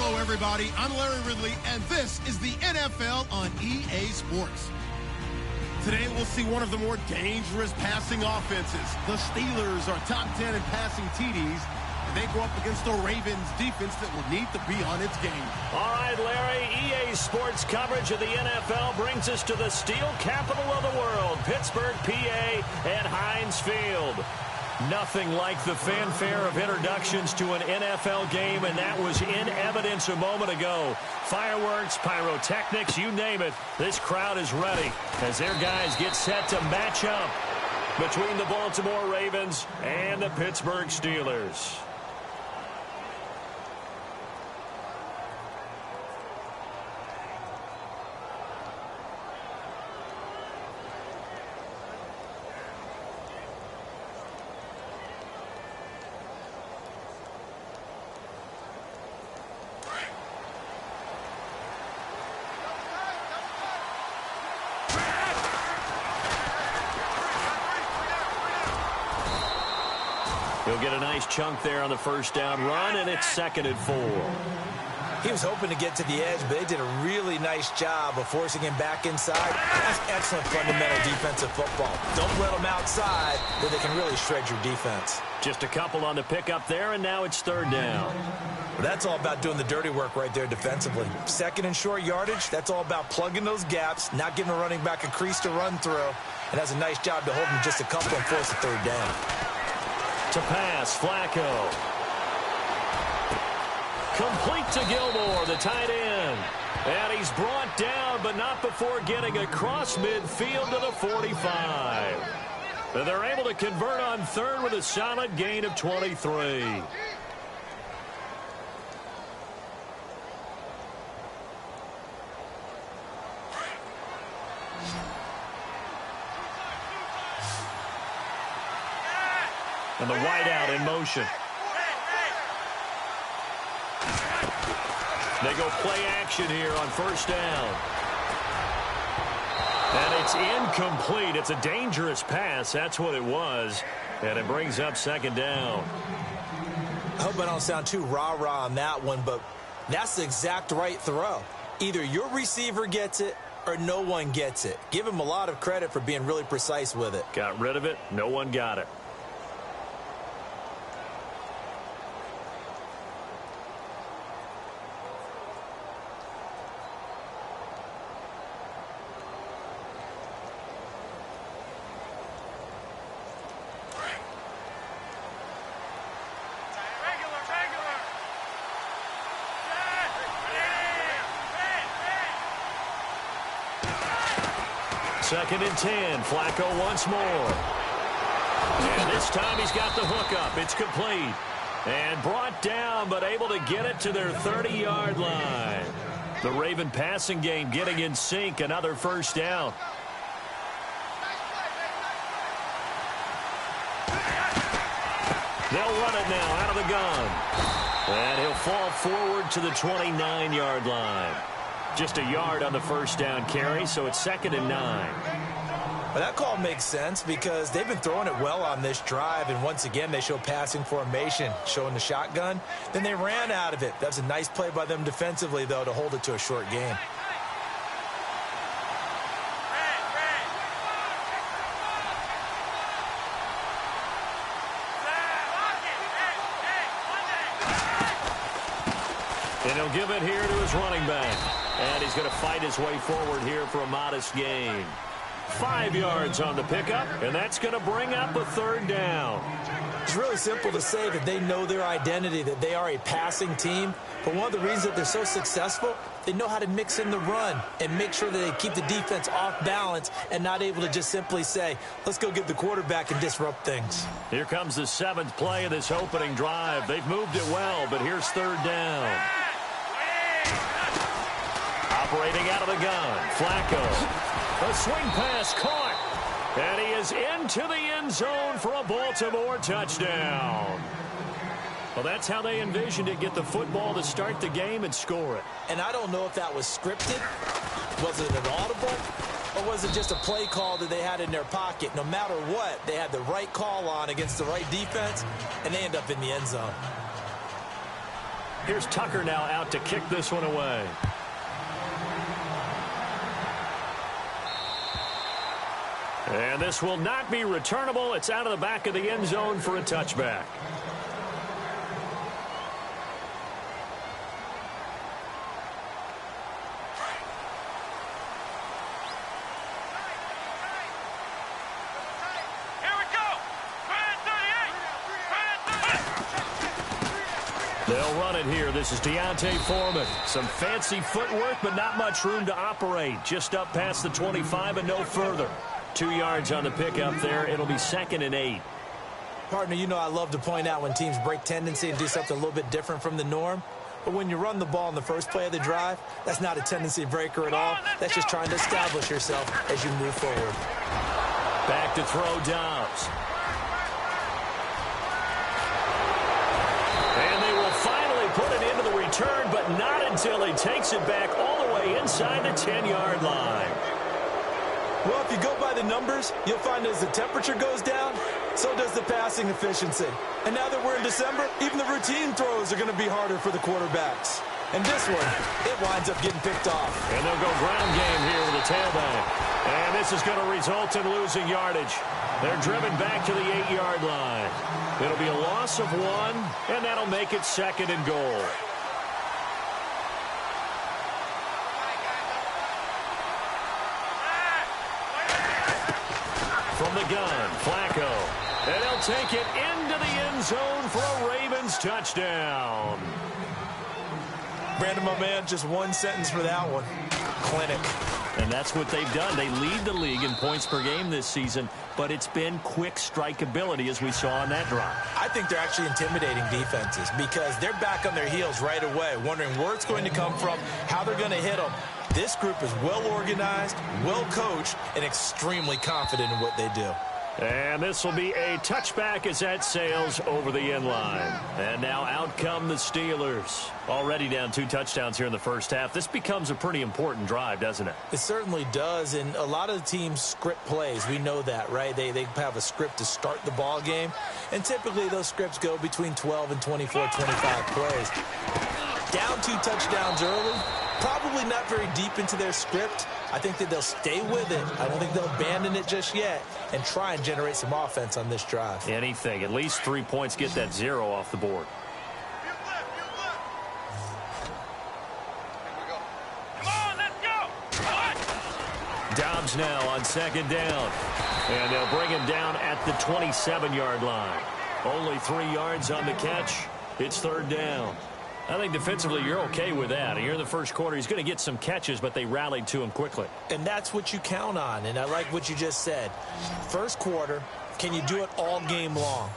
Hello, everybody. I'm Larry Ridley, and this is the NFL on EA Sports. Today, we'll see one of the more dangerous passing offenses. The Steelers are top 10 in passing TDs. They go up against the Ravens defense that will need to be on its game. All right, Larry, EA Sports coverage of the NFL brings us to the steel capital of the world, Pittsburgh, PA, at Heinz Field. Nothing like the fanfare of introductions to an NFL game, and that was in evidence a moment ago. Fireworks, pyrotechnics, you name it. This crowd is ready as their guys get set to match up between the Baltimore Ravens and the Pittsburgh Steelers. He'll get a nice chunk there on the first down run, and it's 2nd and 4. He was hoping to get to the edge, but they did a really nice job of forcing him back inside. That's excellent fundamental defensive football. Don't let them outside, or they can really shred your defense. Just a couple on the pickup there, and now it's 3rd down. Well, that's all about doing the dirty work right there defensively. 2nd and short yardage, that's all about plugging those gaps, not giving a running back a crease to run through, and has a nice job to hold him just a couple and force a 3rd down. To pass, Flacco. Complete to Gilmore, the tight end. And he's brought down, but not before getting across midfield to the 45. And they're able to convert on 3rd with a solid gain of 23. And the wideout in motion. They go play action here on 1st down. And it's incomplete. It's a dangerous pass. That's what it was. And it brings up 2nd down. I hope I don't sound too rah-rah on that one, but that's the exact right throw. Either your receiver gets it or no one gets it. Give him a lot of credit for being really precise with it. Got rid of it. No one got it. Second and 10. Flacco once more. And this time he's got the hook up. It's complete. And brought down, but able to get it to their 30-yard line. The Raven passing game getting in sync. Another 1st down. They'll run it now out of the gun. And he'll fall forward to the 29-yard line. Just a yard on the 1st down carry, so it's 2nd and 9. Well, that call makes sense because they've been throwing it well on this drive, and once again they show passing formation, showing the shotgun. Then they ran out of it. That's a nice play by them defensively, though, to hold it to a short gain. And he'll give it here to his running back. And he's going to fight his way forward here for a modest gain. 5 yards on the pickup, and that's going to bring up a 3rd down. It's really simple to say that they know their identity, that they are a passing team. But one of the reasons that they're so successful, they know how to mix in the run and make sure that they keep the defense off balance and not able to just simply say, let's go get the quarterback and disrupt things. Here comes the 7th play of this opening drive. They've moved it well, but here's 3rd down. Operating out of the gun, Flacco. A swing pass caught. And he is into the end zone for a Baltimore touchdown. Well, that's how they envisioned it. Get the football to start the game and score it. And I don't know if that was scripted. Was it an audible? Or was it just a play call that they had in their pocket? No matter what, they had the right call on against the right defense, and they end up in the end zone. Here's Tucker now out to kick this one away. And this will not be returnable. It's out of the back of the end zone for a touchback. They'll run it here. This is Deontay Foreman. Some fancy footwork, but not much room to operate. Just up past the 25 and no further. 2 yards on the pickup there. It'll be 2nd and 8. Partner, you know I love to point out when teams break tendency and do something a little bit different from the norm. But when you run the ball in the first play of the drive, that's not a tendency breaker at all. That's just trying to establish yourself as you move forward. Back to throw Dobbs. And they will finally put it into the return, but not until he takes it back all the way inside the 10-yard line. Well, if you go by the numbers, you'll find as the temperature goes down, so does the passing efficiency. And now that we're in December, even the routine throws are going to be harder for the quarterbacks. And this one, it winds up getting picked off. And they'll go ground game here with the tailback. And this is going to result in losing yardage. They're driven back to the 8-yard line. It'll be a loss of 1, and that'll make it 2nd and goal. From the gun, Flacco. And he'll take it into the end zone for a Ravens touchdown. Brandon, my man, just one sentence for that one. Clinic. And that's what they've done. They lead the league in points per game this season, but it's been quick strikeability as we saw on that drive. I think they're actually intimidating defenses because they're back on their heels right away, wondering where it's going to come from, how they're going to hit them. This group is well organized, well coached, and extremely confident in what they do. And this will be a touchback as that sails over the end line. And now out come the Steelers. Already down 2 touchdowns here in the first half. This becomes a pretty important drive, doesn't it? It certainly does. And a lot of the teams script plays. We know that, right? They have a script to start the ball game. And typically those scripts go between 12 and 24, 25 plays. Down 2 touchdowns early. Probably not very deep into their script. I think that they'll stay with it. I don't think they'll abandon it just yet and try and generate some offense on this drive. Anything. At least 3 points. Get that 0 off the board. Dobbs now on 2nd down. And they'll bring him down at the 27-yard line. Only 3 yards on the catch. It's 3rd down. I think defensively you're okay with that. Here in the first quarter, he's going to get some catches, but they rallied to him quickly. And that's what you count on, and I like what you just said. First quarter, can you do it all game long?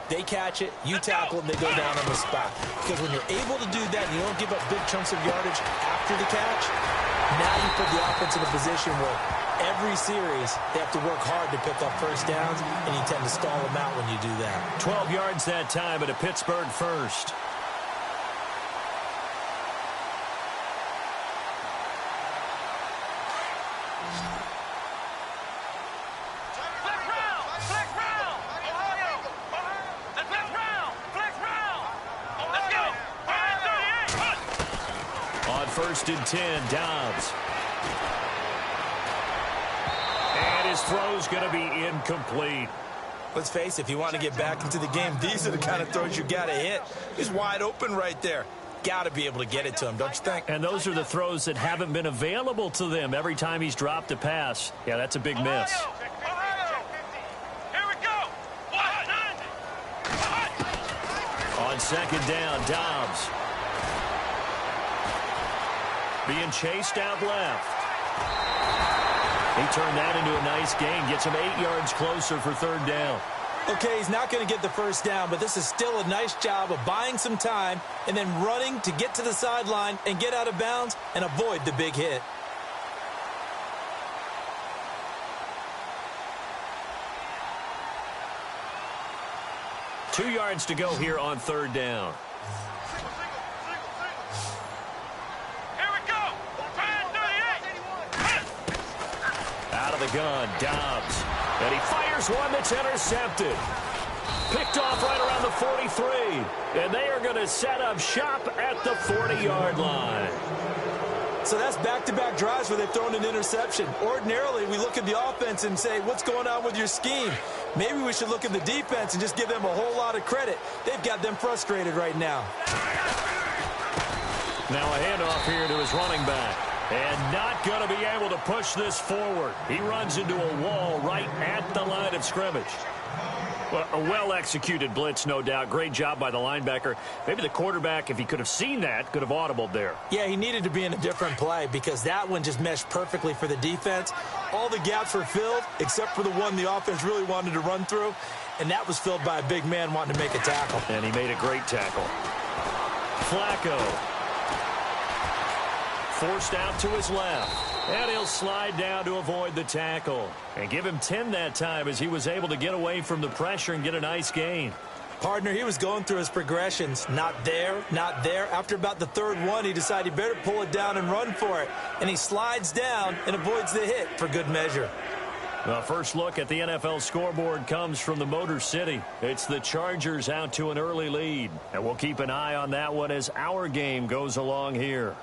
They catch it, you tackle them, they go down on the spot. Because when you're able to do that and you don't give up big chunks of yardage after the catch, now you put the offense in a position where every series they have to work hard to pick up first downs, and you tend to stall them out when you do that. 12 yards that time at a Pittsburgh first. First and 10, Dobbs. And his throw's going to be incomplete. Let's face it, if you want to get back into the game, these are the kind of throws you got to hit. He's wide open right there. Got to be able to get it to him, don't you think? And those are the throws that haven't been available to them every time he's dropped a pass. Yeah, that's a big miss. Here we go. On 2nd down, Dobbs. Being chased out left. He turned that into a nice gain. Gets him 8 yards closer for 3rd down. Okay, he's not going to get the first down, but this is still a nice job of buying some time and then running to get to the sideline and get out of bounds and avoid the big hit. Two yards to go here on 3rd down. The gun, Dobbs, and he fires one that's intercepted. Picked off right around the 43, and they are going to set up shop at the 40-yard line. So that's back-to-back drives where they've thrown an interception. Ordinarily, we look at the offense and say, what's going on with your scheme? Maybe we should look at the defense and just give them a whole lot of credit. They've got them frustrated right now. Now a handoff here to his running back. And not going to be able to push this forward. He runs into a wall right at the line of scrimmage. Well, a well-executed blitz, no doubt. Great job by the linebacker. Maybe the quarterback, if he could have seen that, could have audibled there. Yeah, he needed to be in a different play because that one just meshed perfectly for the defense. All the gaps were filled except for the one the offense really wanted to run through, and that was filled by a big man wanting to make a tackle. And he made a great tackle. Flacco. Forced out to his left. And he'll slide down to avoid the tackle. And give him 10 that time as he was able to get away from the pressure and get a nice gain. Partner, he was going through his progressions. Not there, not there. After about the third one, he decided he better pull it down and run for it. And he slides down and avoids the hit for good measure. The first look at the NFL scoreboard comes from the Motor City. It's the Chargers out to an early lead. And we'll keep an eye on that one as our game goes along here.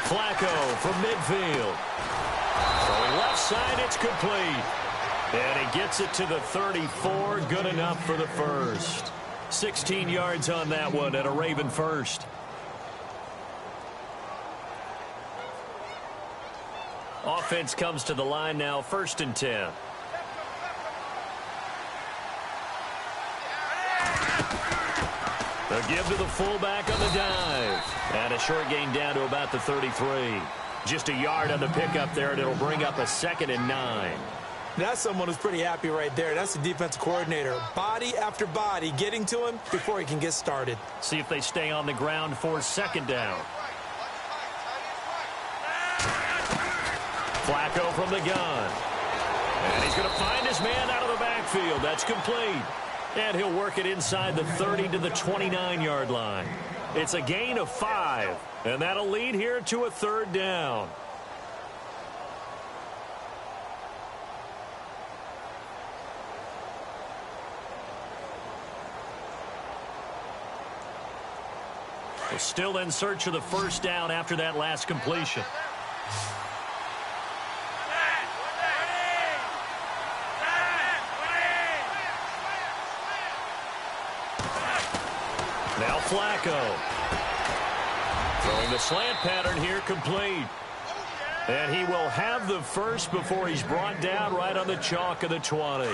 Flacco from midfield. Throwing left side, it's complete. And he gets it to the 34. Good enough for the first. 16 yards on that one and a Raven first. Offense comes to the line now, 1st and 10. A give to the fullback on the dive. And a short gain down to about the 33. Just a yard on the pickup there, and it'll bring up a 2nd and 9. That's someone who's pretty happy right there. That's the defensive coordinator. Body after body getting to him before he can get started. See if they stay on the ground for 2nd down. Flacco from the gun. And he's going to find his man out of the backfield. That's complete. And he'll work it inside the 30 to the 29-yard line. It's a gain of 5, and that'll lead here to a 3rd down. We're still in search of the 1st down after that last completion. Now Flacco. Throwing the slant pattern here, complete. And he will have the first before he's brought down right on the chalk of the 20.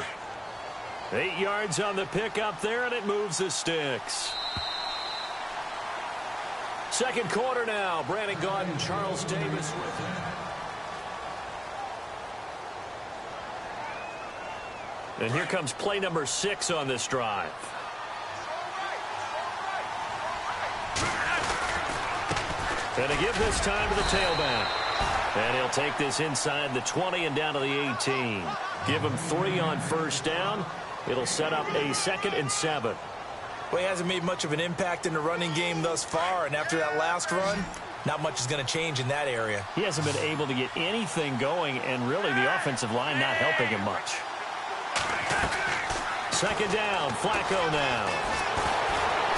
8 yards on the pickup there, and it moves the sticks. 2nd quarter now. Brandon Gaudin, Charles Davis with him. And here comes play number 6 on this drive. And a give this time to the tailback. And he'll take this inside the 20 and down to the 18. Give him 3 on 1st down. It'll set up a 2nd and 7. Well, he hasn't made much of an impact in the running game thus far, and after that last run, not much is going to change in that area. He hasn't been able to get anything going, and really the offensive line not helping him much. 2nd down, Flacco now.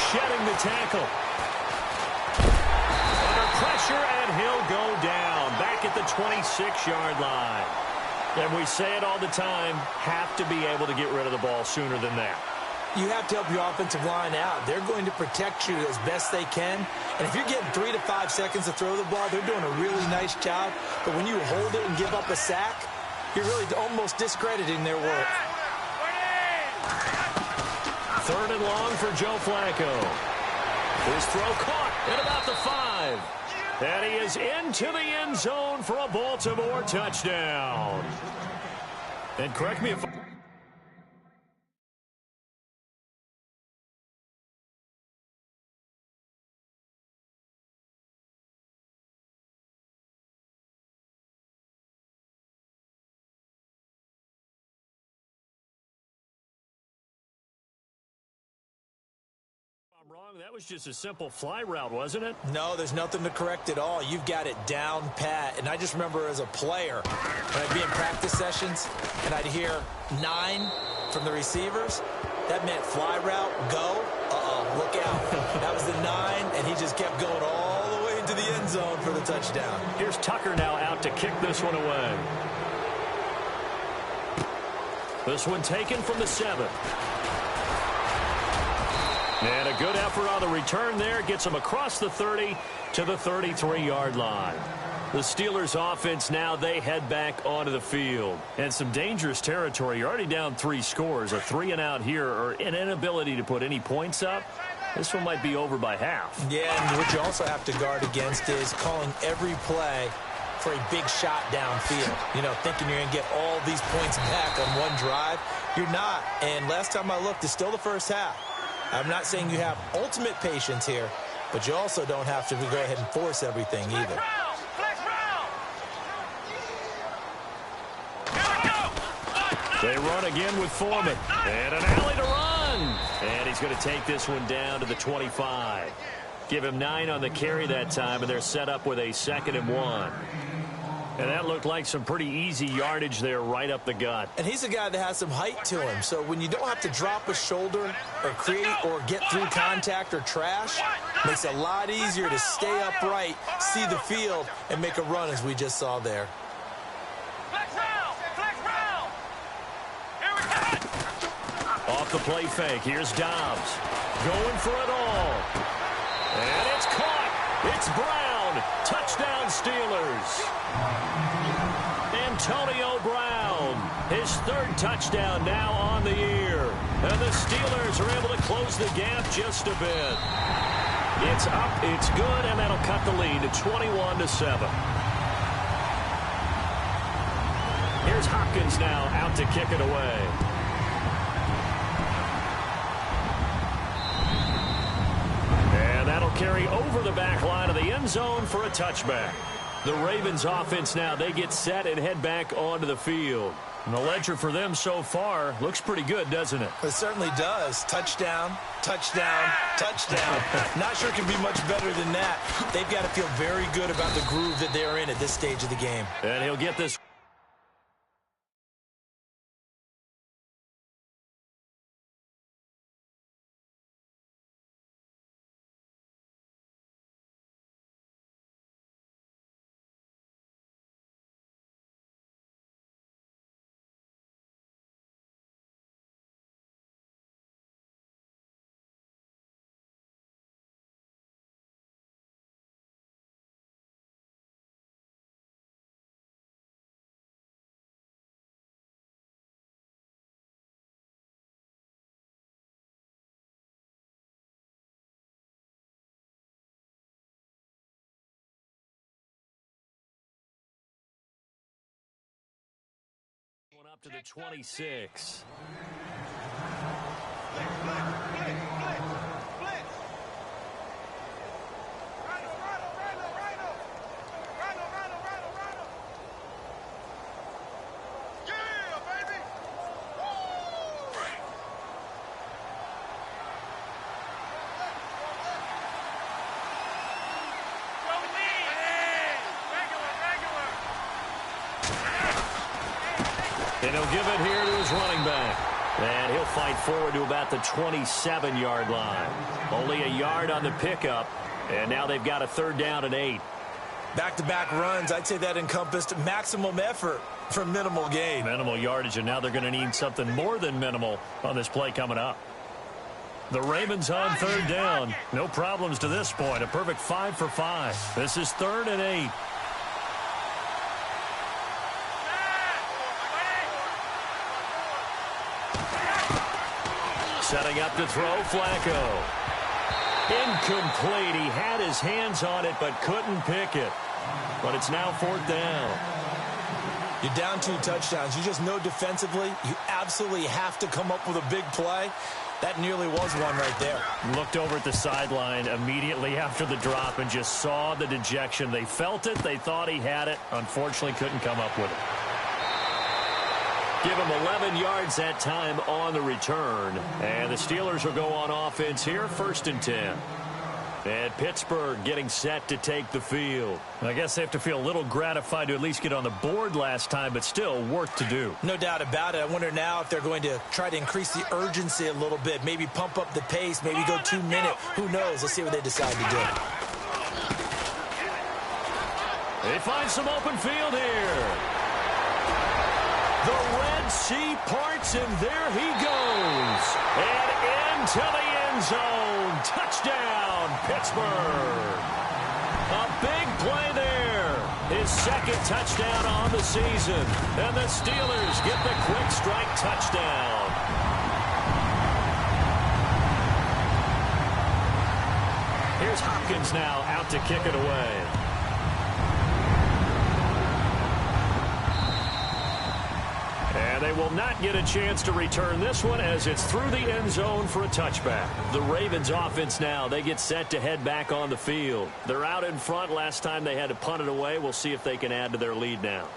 Shedding the tackle. Under pressure, and he'll go down. Back at the 26-yard line. And we say it all the time, have to be able to get rid of the ball sooner than that. You have to help your offensive line out. They're going to protect you as best they can. And if you're getting 3 to 5 seconds to throw the ball, they're doing a really nice job. But when you hold it and give up a sack, you're really almost discrediting their work. 3rd and long for Joe Flacco. His throw caught at about the 5. And he is into the end zone for a Baltimore touchdown. And correct me if I'm wrong. That was just a simple fly route, wasn't it? No, there's nothing to correct at all. You've got it down pat. And I just remember as a player, when I'd be in practice sessions and I'd hear 9 from the receivers, that meant fly route, go, look out. That was the 9, and he just kept going all the way into the end zone for the touchdown. Here's Tucker now out to kick this one away. This one taken from the 7. And a good effort on the return there. Gets him across the 30 to the 33-yard line. The Steelers offense now, they head back onto the field. And some dangerous territory. You're already down 3 scores. A 3-and-out here, or an inability to put any points up. This one might be over by half. Yeah, and what you also have to guard against is calling every play for a big shot downfield. You know, thinking you're going to get all these points back on one drive. You're not. And last time I looked, it's still the first half. I'm not saying you have ultimate patience here, but you also don't have to go ahead and force everything either. They run again with Foreman. And an alley to run. And he's going to take this one down to the 25. Give him 9 on the carry that time, and they're set up with a 2nd and 1. And that looked like some pretty easy yardage there right up the gut. And he's a guy that has some height to him. So when you don't have to drop a shoulder or create or get through contact or trash, makes it a lot easier to stay upright, see the field, and make a run as we just saw there. Off the play fake, here's Dobbs. Going for it all. And it's caught. It's Brown. Touchdown Steelers. Antonio Brown. His 3rd touchdown now on the year. And the Steelers are able to close the gap just a bit. It's up, it's good, and that'll cut the lead to 21-7. Here's Hopkins now out to kick it away. And that'll carry over the back line of the end zone for a touchback. The Ravens offense now, they get set and head back onto the field. And the ledger for them so far looks pretty good, doesn't it? It certainly does. Touchdown, touchdown, touchdown. Not sure it can be much better than that. They've got to feel very good about the groove that they're in at this stage of the game. And he'll get this. Up to the 26. And he'll give it here to his running back. And he'll fight forward to about the 27-yard line. Only a yard on the pickup. And now they've got a 3rd down and 8. Back-to-back runs, I'd say that encompassed maximum effort for minimal gain. Minimal yardage, and now they're going to need something more than minimal on this play coming up. The Ravens on 3rd down. No problems to this point. A perfect 5 for 5. This is 3rd and 8. Setting up to throw, Flacco. Incomplete. He had his hands on it but couldn't pick it. But it's now 4th down. You're down 2 touchdowns. You just know defensively you absolutely have to come up with a big play. That nearly was one right there. Looked over at the sideline immediately after the drop and just saw the dejection. They felt it. They thought he had it. Unfortunately, couldn't come up with it. Give them 11 yards that time on the return. And the Steelers will go on offense here, 1st and 10. And Pittsburgh getting set to take the field. I guess they have to feel a little gratified to at least get on the board last time, but still work to do. No doubt about it. I wonder now if they're going to try to increase the urgency a little bit, maybe pump up the pace, maybe go 2 minute. Who knows? Let's see what they decide to do. They find some open field here. The Red Sea parts, and there he goes. And into the end zone. Touchdown, Pittsburgh. A big play there. His 2nd touchdown on the season. And the Steelers get the quick strike touchdown. Here's Hopkins now out to kick it away. And they will not get a chance to return this one as it's through the end zone for a touchback. The Ravens offense now, they get set to head back on the field. They're out in front. Last time they had to punt it away. We'll see if they can add to their lead now.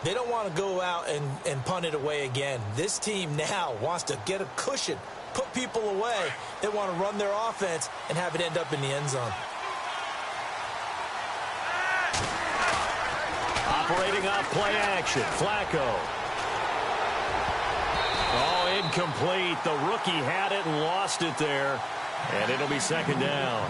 They don't want to go out and punt it away again. This team now wants to get a cushion, put people away. They want to run their offense and have it end up in the end zone. Operating off play action, Flacco. Oh, incomplete. The rookie had it and lost it there. And it'll be 2nd down.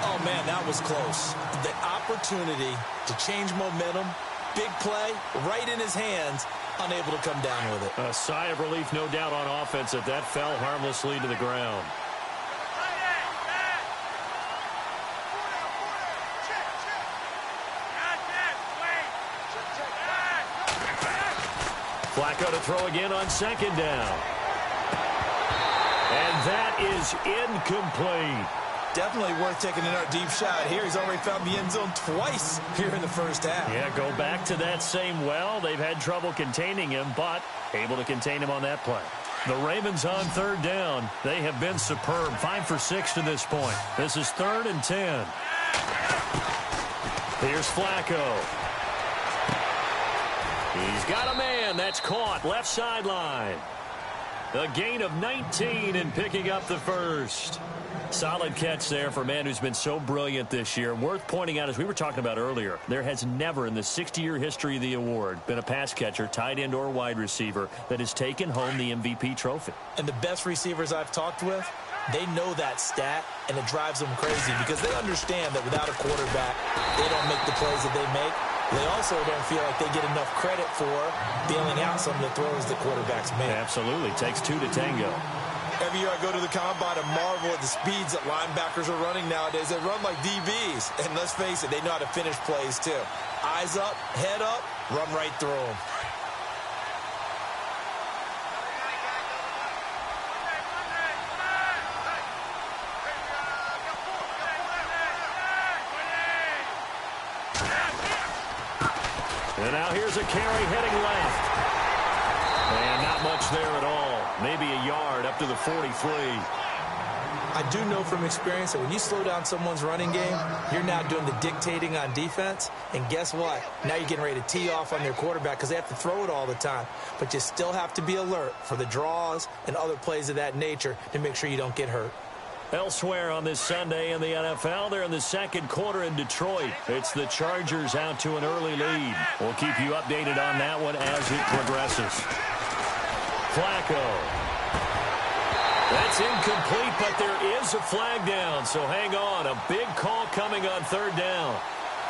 Oh, man, that was close. The opportunity to change momentum, big play, right in his hands, unable to come down with it. A sigh of relief, no doubt, on offense that fell harmlessly to the ground. Flacco to throw again on 2nd down. And that is incomplete. Definitely worth taking another deep shot here. He's already found the end zone twice here in the first half. Yeah, go back to that same well. They've had trouble containing him, but able to contain him on that play. The Ravens on 3rd down. They have been superb. 5 for 6 to this point. This is 3rd and 10. Here's Flacco. He's got a man. That's caught. Left sideline. A gain of 19 and picking up the 1st. Solid catch there for a man who's been so brilliant this year. Worth pointing out, as we were talking about earlier, there has never in the 60-year history of the award been a pass catcher, tight end, or wide receiver that has taken home the MVP trophy. And the best receivers I've talked with, they know that stat, and it drives them crazy because they understand that without a quarterback, they don't make the plays that they make. They also don't feel like they get enough credit for bailing out some of the throws the quarterbacks make. Absolutely. Takes 2 to tango. Every year I go to the combine and marvel at the speeds that linebackers are running nowadays. They run like DBs. And let's face it, they know how to finish plays too. Eyes up, head up, run right through them. And now here's a carry heading left. And not much there at all. Maybe a yard up to the 43. I do know from experience that when you slow down someone's running game, you're now doing the dictating on defense. And guess what? Now you're getting ready to tee off on their quarterback because they have to throw it all the time. But you still have to be alert for the draws and other plays of that nature to make sure you don't get hurt. Elsewhere on this Sunday in the NFL, they're in the 2nd quarter in Detroit. It's the Chargers out to an early lead. We'll keep you updated on that one as it progresses. Flacco. That's incomplete, but there is a flag down, so hang on. A big call coming on 3rd down.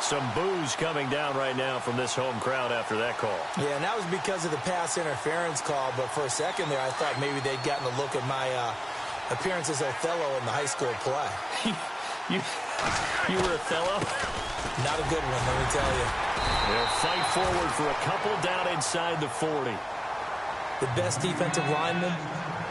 Some boos coming down right now from this home crowd after that call. Yeah, and that was because of the pass interference call, but for a second there I thought maybe they'd gotten a look at my appearance as Othello in the high school play. You were Othello? Not a good one, let me tell you. They'll fight forward for a couple down inside the 40. The best defensive linemen,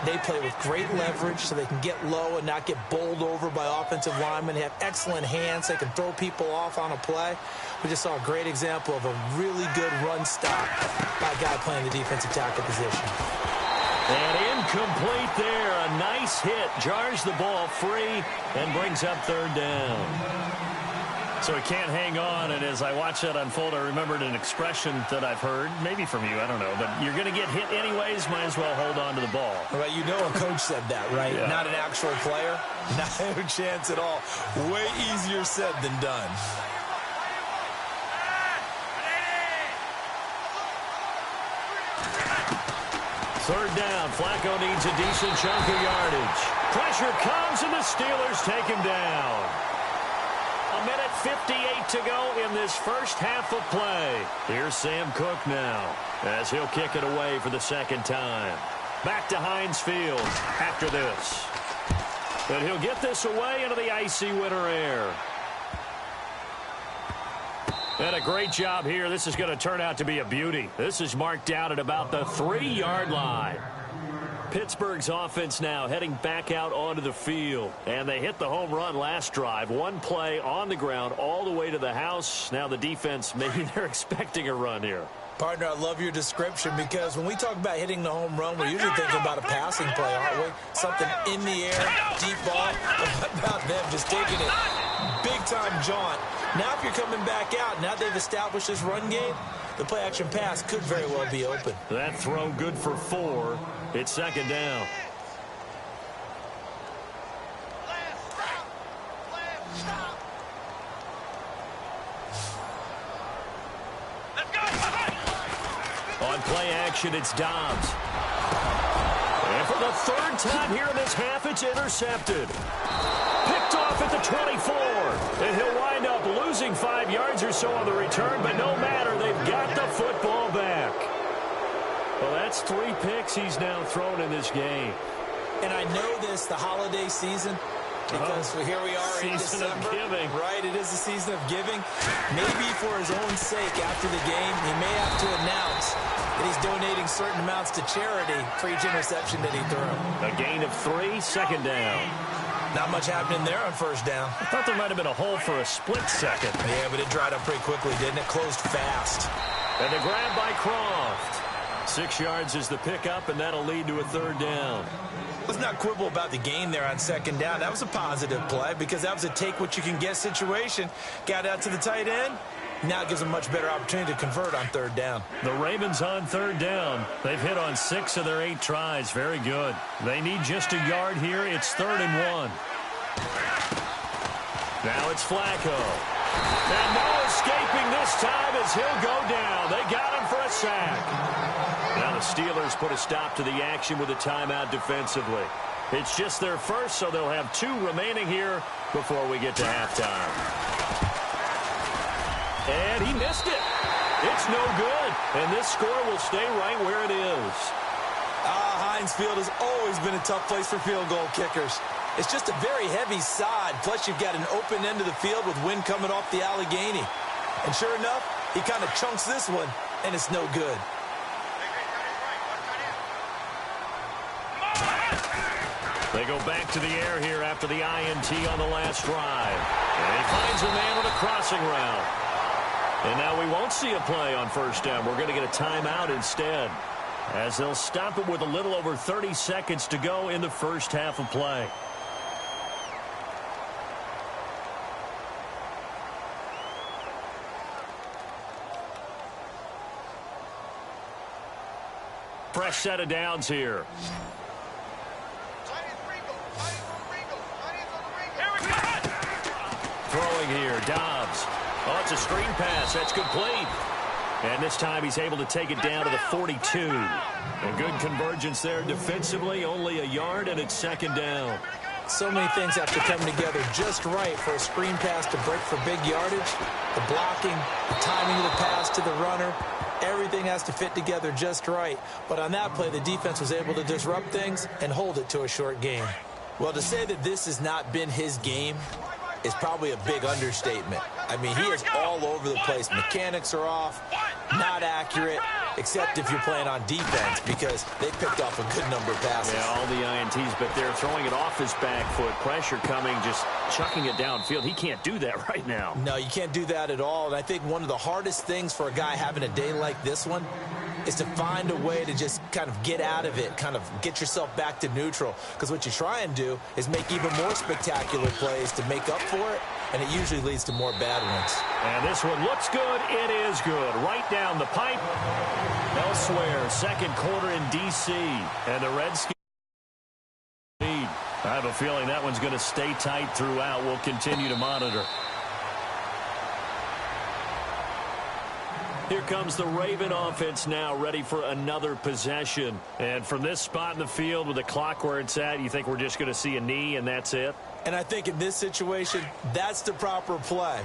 they play with great leverage so they can get low and not get bowled over by offensive linemen. They have excellent hands. They can throw people off on a play. We just saw a great example of a really good run stop by a guy playing the defensive tackle position. And incomplete there. A nice hit. Jars the ball free and brings up 3rd down. So he can't hang on, and as I watch that unfold, I remembered an expression that I've heard, maybe from you, I don't know, but you're going to get hit anyways, might as well hold on to the ball. Right, you know a coach said that, right? Yeah. Not an actual player. No chance at all. Way easier said than done. Third down. Flacco needs a decent chunk of yardage. Pressure comes, and the Steelers take him down. 1:58 to go in this first half of play. Here's Sam Cook now as he'll kick it away for the second time. Back to Heinz Field after this. And he'll get this away into the icy winter air. And a great job here. This is going to turn out to be a beauty. This is marked out at about the 3-yard line. Pittsburgh's offense now heading back out onto the field. And they hit the home run last drive. One play on the ground all the way to the house. Now the defense, maybe they're expecting a run here. Partner, I love your description because when we talk about hitting the home run, we're usually thinking about a passing play, aren't we? Something in the air, deep ball. What about them just taking it big-time jaunt? Now if you're coming back out, now they've established this run game, the play-action pass could very well be open. That throw good for 4. It's second down. On play action, it's Dobbs. And for the third time here in this half, it's intercepted. Picked off at the 24. And he'll wind up losing 5 yards or so on the return, but no matter, they've got the football back. Well, that's 3 picks he's now thrown in this game. And I know this, the holiday season, because here we are in December. Season of giving. Right, it is the season of giving. Maybe for his own sake after the game, he may have to announce that he's donating certain amounts to charity for each interception that he threw. A gain of 3, second down. Not much happening there on first down. I thought there might have been a hole for a split second. Yeah, but it dried up pretty quickly, didn't it? Closed fast. And the grab by Croft. 6 yards is the pickup, and that'll lead to a third down. Let's not quibble about the gain there on second down. That was a positive play because that was a take-what-you-can-get situation. Got out to the tight end. Now it gives them a much better opportunity to convert on third down. The Ravens on third down. They've hit on 6 of their 8 tries. Very good. They need just a yard here. It's 3rd and 1. Now it's Flacco. And no escaping this time as he'll go down. They got him for a sack. Now the Steelers put a stop to the action with a timeout defensively. It's just their first, so they'll have 2 remaining here before we get to halftime. And he missed it. It's no good. And this score will stay right where it is. Heinz Field has always been a tough place for field goal kickers. It's just a very heavy sod, plus you've got an open end of the field with wind coming off the Allegheny. And sure enough, he kind of chunks this one, and it's no good. They go back to the air here after the INT on the last drive. And he finds a man with a crossing route. And now we won't see a play on first down. We're going to get a timeout instead, as they'll stop it with a little over 30 seconds to go in the first half of play. Fresh set of downs here. Throwing here, Dobbs. Oh, it's a screen pass. That's complete. And this time he's able to take it down to the 42. A good convergence there defensively, only a yard, and it's second down. So many things have to come together just right for a screen pass to break for big yardage. The blocking, the timing of the pass to the runner, everything has to fit together just right. But on that play, the defense was able to disrupt things and hold it to a short game. Well, to say that this has not been his game is probably a big understatement. I mean, he is all over the place. Mechanics are off, not accurate, except if you're playing on defense, because they picked off a good number of passes. Yeah, all the INTs, but they're throwing it off his back foot. Pressure coming, just chucking it downfield. He can't do that right now. No, you can't do that at all. And I think one of the hardest things for a guy having a day like this one is to find a way to just kind of get out of it, kind of get yourself back to neutral. Because what you try and do is make even more spectacular plays to make up for it. and it usually leads to more bad ones. And this one looks good. It is good. Right down the pipe. Elsewhere, second quarter in D.C. And the Redskins lead. I have a feeling that one's going to stay tight throughout. We'll continue to monitor. Here comes the Raven offense now, ready for another possession. And from this spot in the field with the clock where it's at, you think we're just going to see a knee and that's it? And I think in this situation, that's the proper play.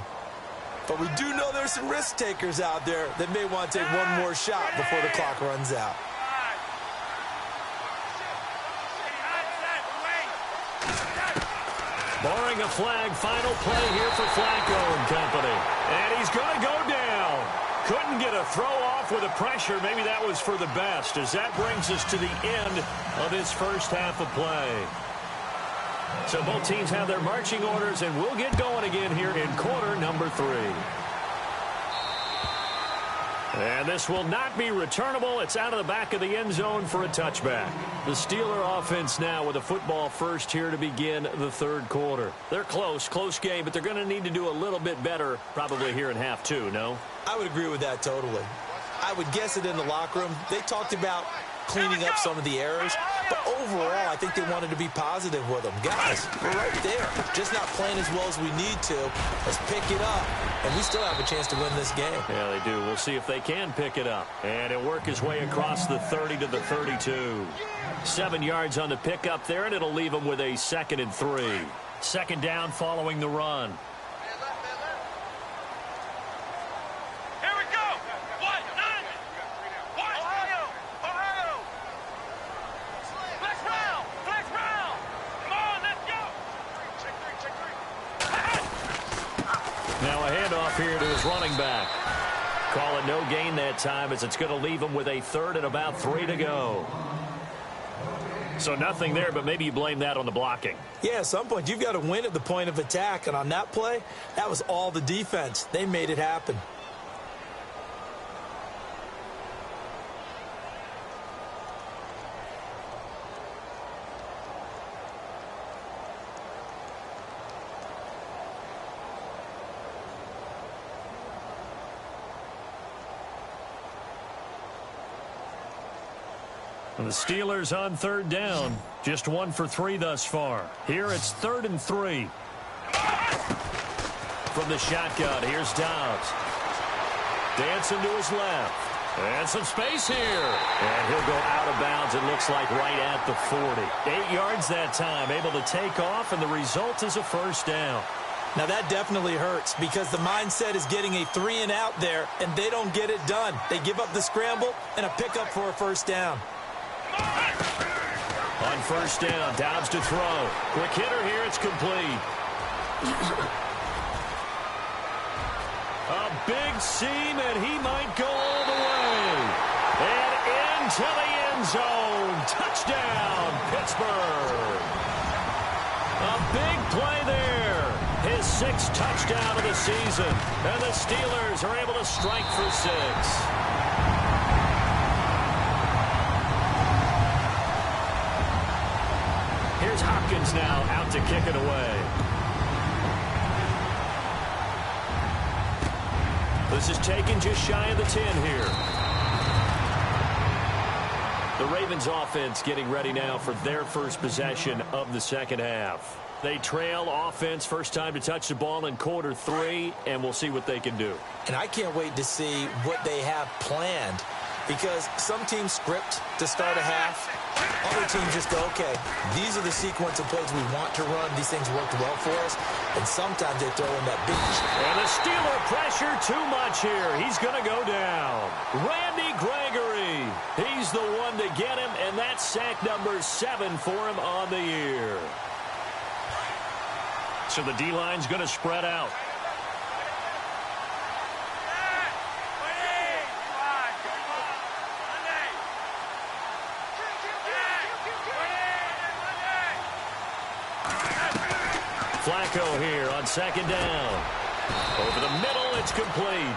But we do know there's some risk takers out there that may want to take one more shot before the clock runs out. Barring a flag, final play here for Flacco and company. And he's going to go down. Couldn't get a throw off with the pressure. Maybe that was for the best, as that brings us to the end of his first half of play. So both teams have their marching orders, and we'll get going again here in quarter number 3. And this will not be returnable. It's out of the back of the end zone for a touchback. The Steeler offense now with a football first here to begin the third quarter. They're close game, but they're going to need to do a little bit better probably here in half 2, no? I would agree with that totally. I would guess it in the locker room. They talked about cleaning up some of the errors, but overall, I think they wanted to be positive with them. Guys, we're right there. Just not playing as well as we need to. Let's pick it up, and we still have a chance to win this game. Yeah, they do. We'll see if they can pick it up. And he'll work his way across the 30 to the 32. 7 yards on the pickup there, and it'll leave him with a 2nd and 3. Second down following the run. Now a handoff here to his running back. Call it no gain that time, as it's going to leave him with a 3rd and about 3 to go. So nothing there, but maybe you blame that on the blocking. Yeah, at some point you've got to win at the point of attack, and on that play, that was all the defense. They made it happen. The Steelers on 3rd down. Just 1 for 3 thus far. Here it's 3rd and 3. From the shotgun, here's Dobbs. Dancing to his left. And some space here. And he'll go out of bounds, it looks like, right at the 40. 8 yards that time, able to take off, and the result is a first down. Now that definitely hurts, because the mindset is getting a 3 and out there, and they don't get it done. They give up the scramble and a pickup for a first down. On first down, Dobbs to throw. Quick hitter here, it's complete. A big seam, and he might go all the way. And into the end zone. Touchdown, Pittsburgh. A big play there. His 6th touchdown of the season. And the Steelers are able to strike for 6. Here's Hopkins now out to kick it away. This is taken just shy of the 10 here. The Ravens offense getting ready now for their first possession of the second half. They trail offense, first time to touch the ball in quarter 3, and we'll see what they can do. And I can't wait to see what they have planned, because some teams script to start a half. Other teams just go, okay, these are the sequence of plays we want to run. These things worked well for us. And sometimes they throw in that big. And the Steeler pressure too much here. He's going to go down. Randy Gregory. He's the one to get him, and that's sack number 7 for him on the year. So the D-line's going to spread out. Flacco here on second down. Over the middle, it's complete.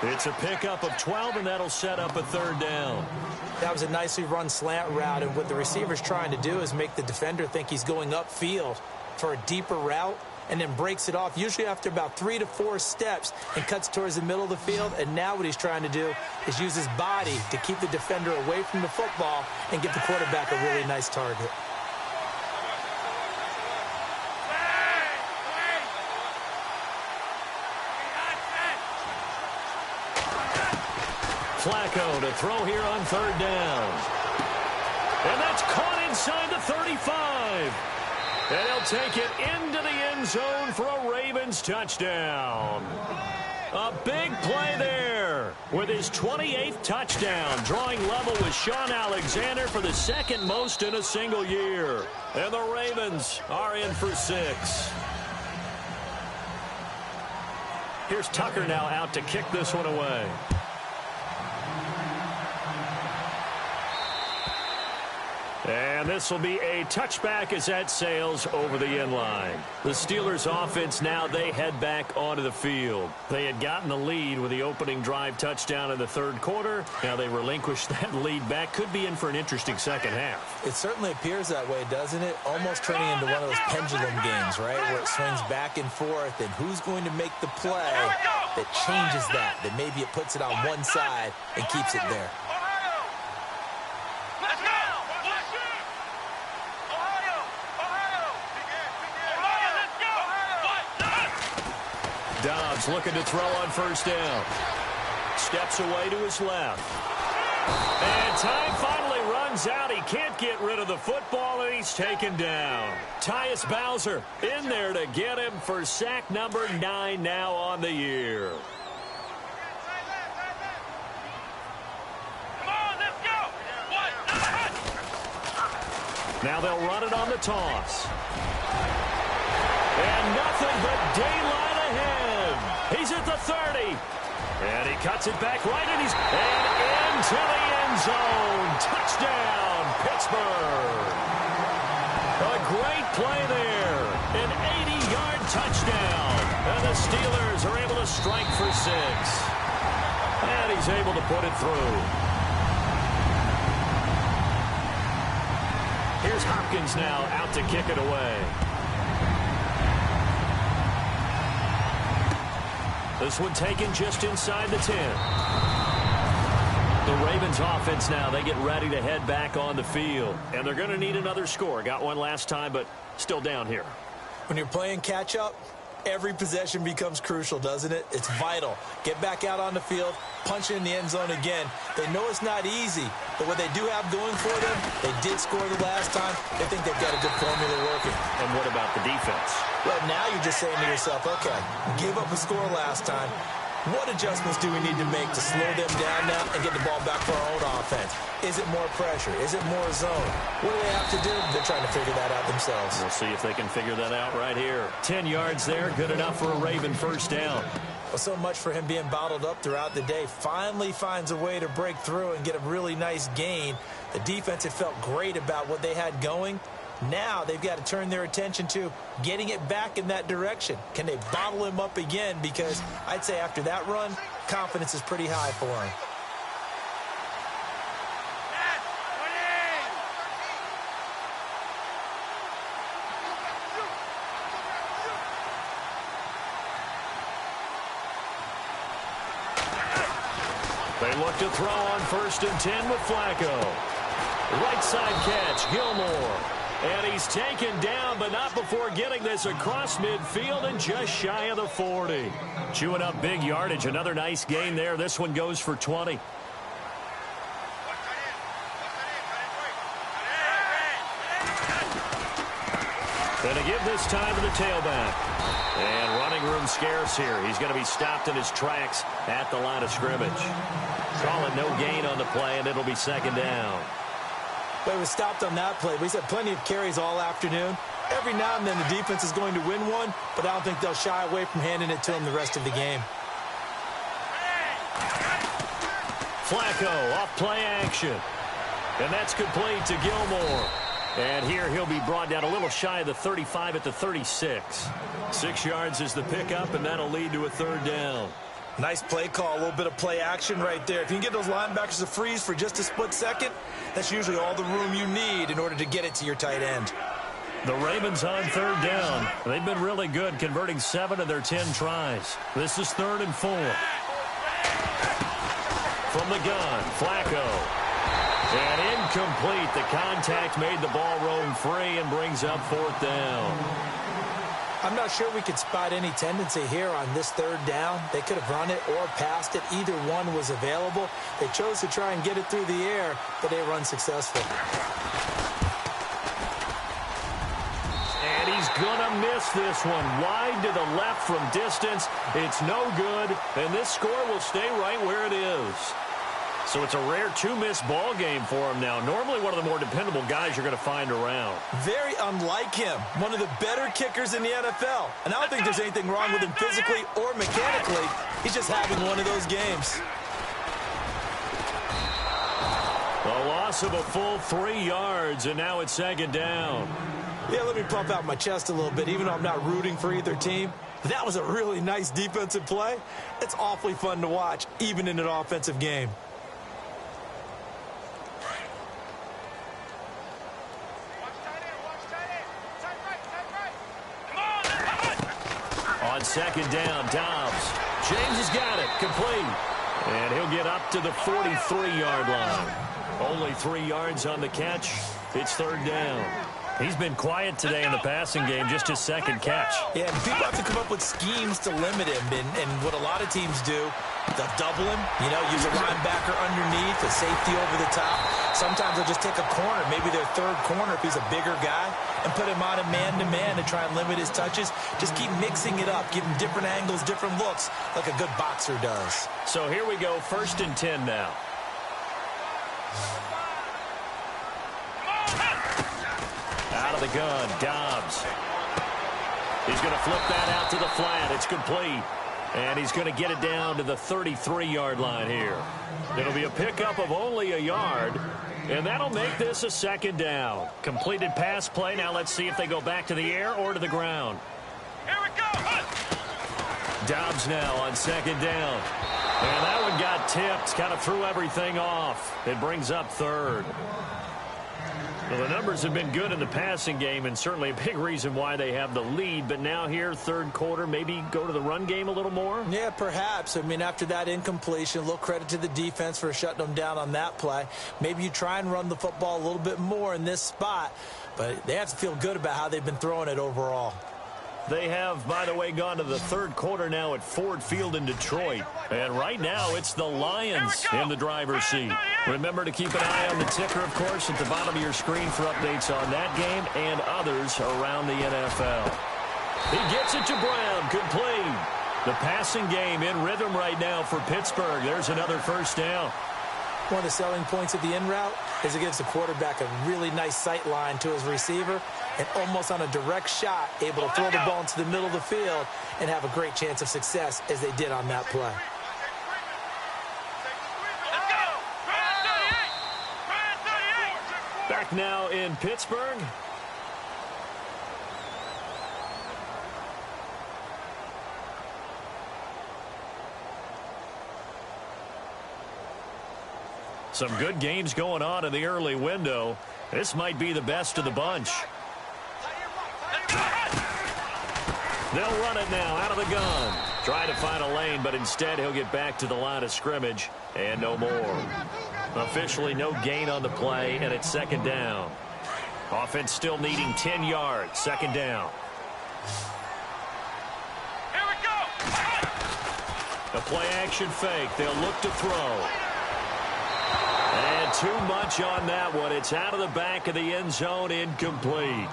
It's a pickup of 12, and that'll set up a 3rd down. That was a nicely run slant route, and what the receiver's trying to do is make the defender think he's going upfield for a deeper route, and then breaks it off, usually after about 3 to 4 steps, and cuts towards the middle of the field. And now what he's trying to do is use his body to keep the defender away from the football and give the quarterback a really nice target. Flacco to throw here on 3rd down. And that's caught inside the 35. And he'll take it into the end zone for a Ravens touchdown. A big play there with his 28th touchdown, drawing level with Sean Alexander for the 2nd most in a single year. And the Ravens are in for 6. Here's Tucker now out to kick this one away. And this will be a touchback as that sails over the end line. The Steelers offense now, they head back onto the field. They had gotten the lead with the opening drive touchdown in the 3rd quarter. Now they relinquish that lead back. Could be in for an interesting second half. It certainly appears that way, doesn't it? Almost turning into one of those pendulum games, right? Where it swings back and forth, and who's going to make the play that changes that maybe it puts it on one side and keeps it there. Dobbs looking to throw on 1st down. Steps away to his left. And time finally runs out. He can't get rid of the football, and he's taken down. Tyus Bowser in there to get him for sack number 9 now on the year. Now they'll run it on the toss. And nothing but daylight ahead. He's at the 30. And he cuts it back right, and into the end zone. Touchdown, Pittsburgh. A great play there. An 80-yard touchdown. And the Steelers are able to strike for 6. And he's able to put it through. Here's Hopkins now out to kick it away. This one taken just inside the 10. The Ravens offense now, they get ready to head back on the field. And they're going to need another score. Got one last time, but still down here. When you're playing catch-up, every possession becomes crucial, doesn't it? It's vital. Get back out on the field, punch it in the end zone again. They know it's not easy, but what they do have going for them, they did score the last time. They think they've got a good formula working. And what about the defense? Well, now you're just saying to yourself, okay, give up a score last time. What adjustments do we need to make to slow them down now and get the ball back for our own offense? Is it more pressure? Is it more zone? What do they have to do? They're trying to figure that out themselves. We'll see if they can figure that out right here. 10 yards there, good enough for a Raven 1st down. Well, so much for him being bottled up throughout the day. Finally finds a way to break through and get a really nice gain. The defense had felt great about what they had going. Now they've got to turn their attention to getting it back in that direction. Can they bottle him up again? Because I'd say after that run, confidence is pretty high for him. They look to throw on 1st and 10 with Flacco. Right side catch, Gilmore. And he's taken down, but not before getting this across midfield and just shy of the 40. Chewing up big yardage. Another nice gain there. This one goes for 20. And to give this time to the tailback. And running room scarce here. He's going to be stopped in his tracks at the line of scrimmage. Call it no gain on the play, and it'll be 2nd down. But he was stopped on that play. He's had plenty of carries all afternoon. Every now and then the defense is going to win one, but I don't think they'll shy away from handing it to him the rest of the game. Flacco off play action. And that's complete to Gilmore. And here he'll be brought down a little shy of the 35 at the 36. 6 yards is the pickup, and that'll lead to a 3rd down. Nice play call, a little bit of play action right there. If you can get those linebackers to freeze for just a split second, that's usually all the room you need in order to get it to your tight end. The Ravens on third down. They've been really good, converting 7 of their 10 tries. This is 3rd and 4. From the gun, Flacco. And incomplete. The contact made the ball roam free and brings up 4th down. I'm not sure we could spot any tendency here on this 3rd down. They could have run it or passed it. Either one was available. They chose to try and get it through the air, but they were unsuccessful. And he's going to miss this one. Wide to the left from distance. It's no good, and this score will stay right where it is. So it's a rare 2-miss ball game for him now. Normally one of the more dependable guys you're going to find around. Very unlike him. One of the better kickers in the NFL. And I don't think there's anything wrong with him physically or mechanically. He's just having one of those games. A loss of a full 3 yards, and now it's 2nd down. Yeah, let me pump out my chest a little bit, even though I'm not rooting for either team. That was a really nice defensive play. It's awfully fun to watch, even in an offensive game. On 2nd down, Dobbs. James has got it. Complete. And he'll get up to the 43-yard line. Only 3 yards on the catch. It's 3rd down. He's been quiet today in the passing game, just his 2nd catch. Yeah, and people have to come up with schemes to limit him. And what a lot of teams do, they'll double him, use a linebacker underneath, a safety over the top. Sometimes they'll just take a corner, maybe their 3rd corner if he's a bigger guy, and put him on a man-to-man to try and limit his touches. Just keep mixing it up, give him different angles, different looks, like a good boxer does. So here we go, 1st and 10 now. Out of the gun, Dobbs. He's going to flip that out to the flat. It's complete. And he's going to get it down to the 33-yard line here. It'll be a pickup of only a yard, and that'll make this a 2nd down. Completed pass play. Now let's see if they go back to the air or to the ground. Here we go. Dobbs now on 2nd down. And that one got tipped. Kind of threw everything off. It brings up 3rd. Well, the numbers have been good in the passing game, and certainly a big reason why they have the lead. But now here, 3rd quarter, maybe go to the run game a little more? Yeah, perhaps. I mean, after that incompletion, a little credit to the defense for shutting them down on that play. Maybe you try and run the football a little bit more in this spot, but they have to feel good about how they've been throwing it overall. They have, by the way, gone to the 3rd quarter now at Ford Field in Detroit. And right now, it's the Lions in the driver's seat. Remember to keep an eye on the ticker, of course, at the bottom of your screen for updates on that game and others around the NFL. He gets it to Brown, complete. The passing game in rhythm right now for Pittsburgh. There's another 1st down. One of the selling points of the in route is it gives the quarterback a really nice sight line to his receiver and almost on a direct shot able to throw the ball into the middle of the field and have a great chance of success as they did on that play. Back now in Pittsburgh. Some good games going on in the early window. This might be the best of the bunch. They'll run it now out of the gun. Try to find a lane, but instead he'll get back to the line of scrimmage and no more. Officially no gain on the play, and it's 2nd down. Offense still needing 10 yards. 2nd down. Here we go. A play action fake. They'll look to throw. And too much on that one. It's out of the back of the end zone, incomplete.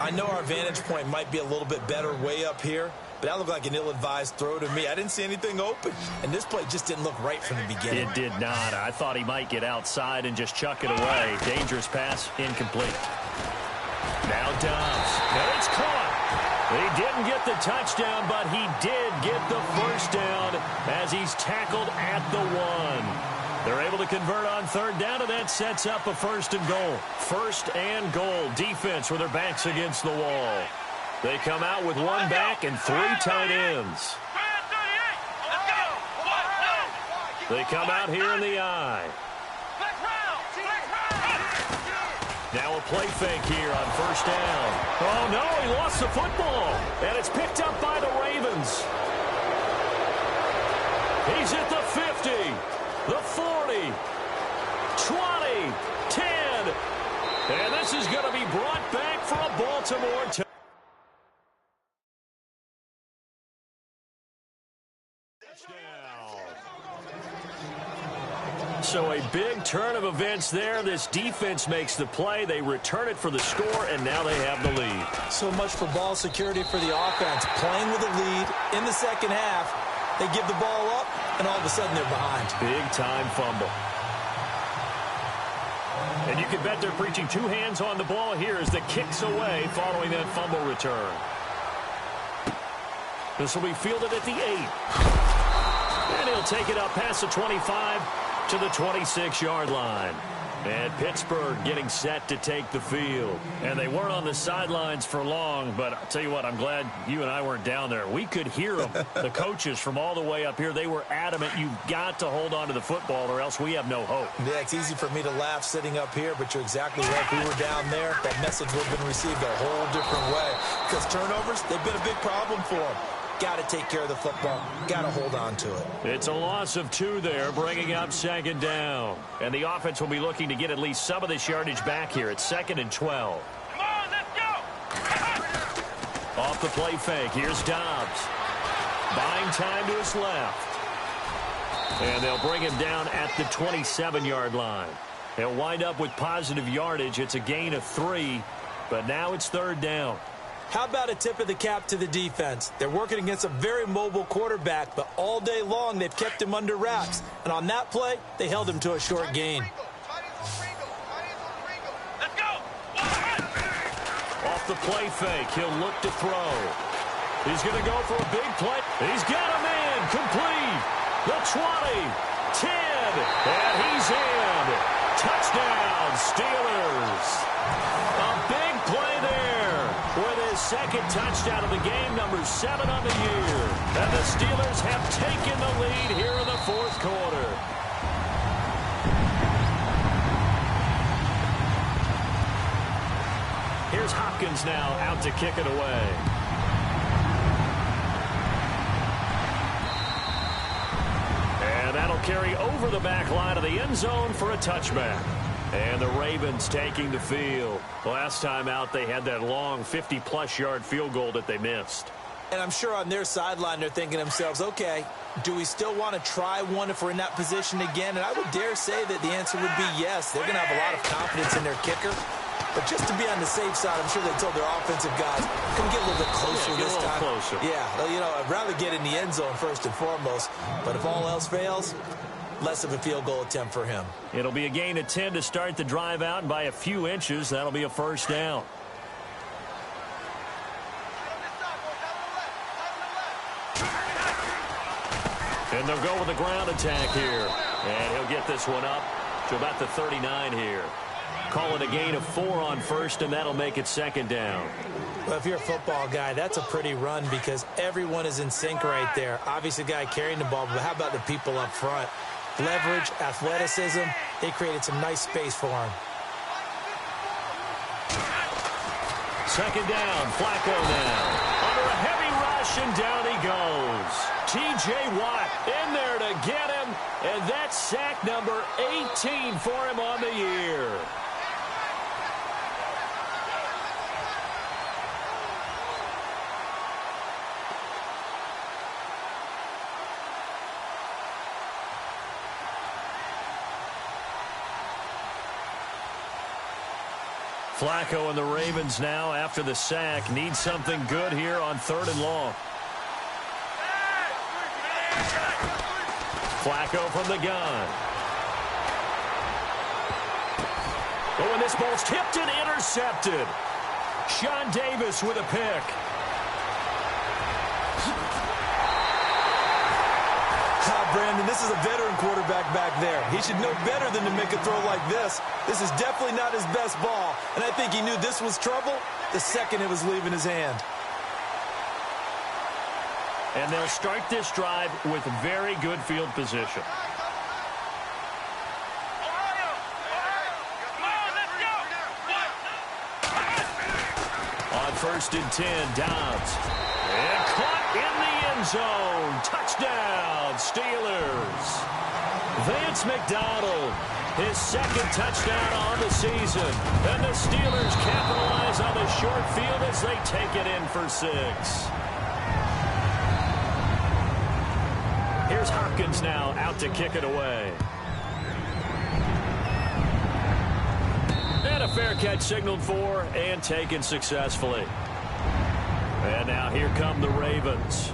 I know our vantage point might be a little bit better way up here, but that looked like an ill-advised throw to me. I didn't see anything open, and this play just didn't look right from the beginning. It did not. I thought he might get outside and just chuck it away. Dangerous pass, incomplete. Now Dobbs. And it's caught. He didn't get the touchdown, but he did get the 1st down as he's tackled at the 1. They're able to convert on 3rd down, and that sets up a 1st and goal. 1st and goal. Defense with their backs against the wall. They come out with 1 back and 3 tight ends. They come out here in the I. Now a play fake here on first down. Oh, no, he lost the football. And it's picked up by the Ravens. He's at the 50, the 40, 20, 10. And this is going to be brought back for a Baltimore touchdown. So a big turn of events there. This defense makes the play. They return it for the score, and now they have the lead. So much for ball security for the offense. Playing with a lead in the second half. They give the ball up, and all of a sudden they're behind. Big-time fumble. And you can bet they're preaching two hands on the ball here as the kick's away following that fumble return. This will be fielded at the 8. And he'll take it up past the 25 to the 26-yard line. And Pittsburgh getting set to take the field. And they weren't on the sidelines for long, but I'll tell you what, I'm glad you and I weren't down there. We could hear them, the coaches from all the way up here. They were adamant, you've got to hold on to the football or else we have no hope. Yeah, it's easy for me to laugh sitting up here, but you're exactly right. If we were down there, that message would have been received a whole different way. Because turnovers, they've been a big problem for them. Got to take care of the football. Got to hold on to it. It's a loss of 2 there, bringing up second down. And the offense will be looking to get at least some of this yardage back here at 2nd and 12. Come on, let's go! Off the play fake, here's Dobbs. Buying time to his left. And they'll bring him down at the 27-yard line. They'll wind up with positive yardage. It's a gain of 3, but now it's 3rd down. How about a tip of the cap to the defense? They're working against a very mobile quarterback, but all day long they've kept him under wraps. And on that play, they held him to a short gain. Let's go! Off the play fake, he'll look to throw. He's going to go for a big play. He's got a man complete. The 20, 10, and he's in. Touchdown, Steelers. A big play there. With his second touchdown of the game, number 7 on the year. And the Steelers have taken the lead here in the 4th quarter. Here's Hopkins now out to kick it away. And that'll carry over the back line of the end zone for a touchback. And the Ravens taking the field. Last time out, they had that long 50-plus yard field goal that they missed. And I'm sure on their sideline, they're thinking to themselves, okay, do we still want to try one if we're in that position again? And I would dare say that the answer would be yes. They're going to have a lot of confidence in their kicker. But just to be on the safe side, I'm sure they told their offensive guys, can we get a little bit closer this time? Closer. Yeah, well, you know, I'd rather get in the end zone first and foremost. But if all else fails, less of a field goal attempt for him. It'll be a gain of 10 to start the drive out, and by a few inches, that'll be a first down. And they'll go with the ground attack here. And he'll get this one up to about the 39 here. Call it a gain of 4 on first, and that'll make it 2nd down. Well, if you're a football guy, that's a pretty run because everyone is in sync right there. Obviously, the guy carrying the ball, but how about the people up front? Leverage, athleticism, they created some nice space for him. 2nd down, Flacco now. Under a heavy rush, and down he goes. T.J. Watt in there to get him, and that's sack number 18 for him on the year. Flacco and the Ravens now, after the sack, need something good here on 3rd and long. Flacco from the gun. Oh, and this ball's tipped and intercepted. Sean Davis with a pick. Brandon, this is a veteran quarterback back there. He should know better than to make a throw like this. This is definitely not his best ball, and I think he knew this was trouble the second it was leaving his hand. And they'll start this drive with very good field position. Come on, let's go! first and 10. Dobbs. And caught in the end zone. Touchdown, Steelers. Vance McDonald, his second touchdown on the season. And the Steelers capitalize on the short field as they take it in for 6. Here's Hopkins now out to kick it away. And a fair catch signaled for and taken successfully. And now here come the Ravens.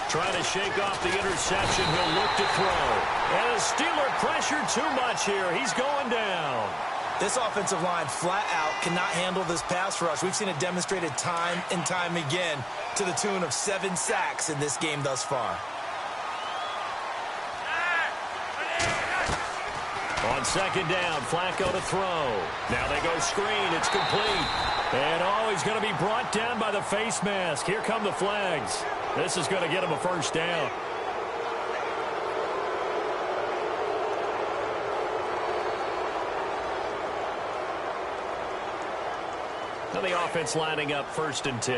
Trying to shake off the interception. He'll look to throw. And a Steeler pressure too much here. He's going down. This offensive line flat out cannot handle this pass rush. We've seen it demonstrated time and time again to the tune of 7 sacks in this game thus far. On second down, Flacco to throw. Now they go screen. It's complete. And he's going to be brought down by the face mask. Here come the flags. This is going to get him a first down. Now the offense lining up first and 10.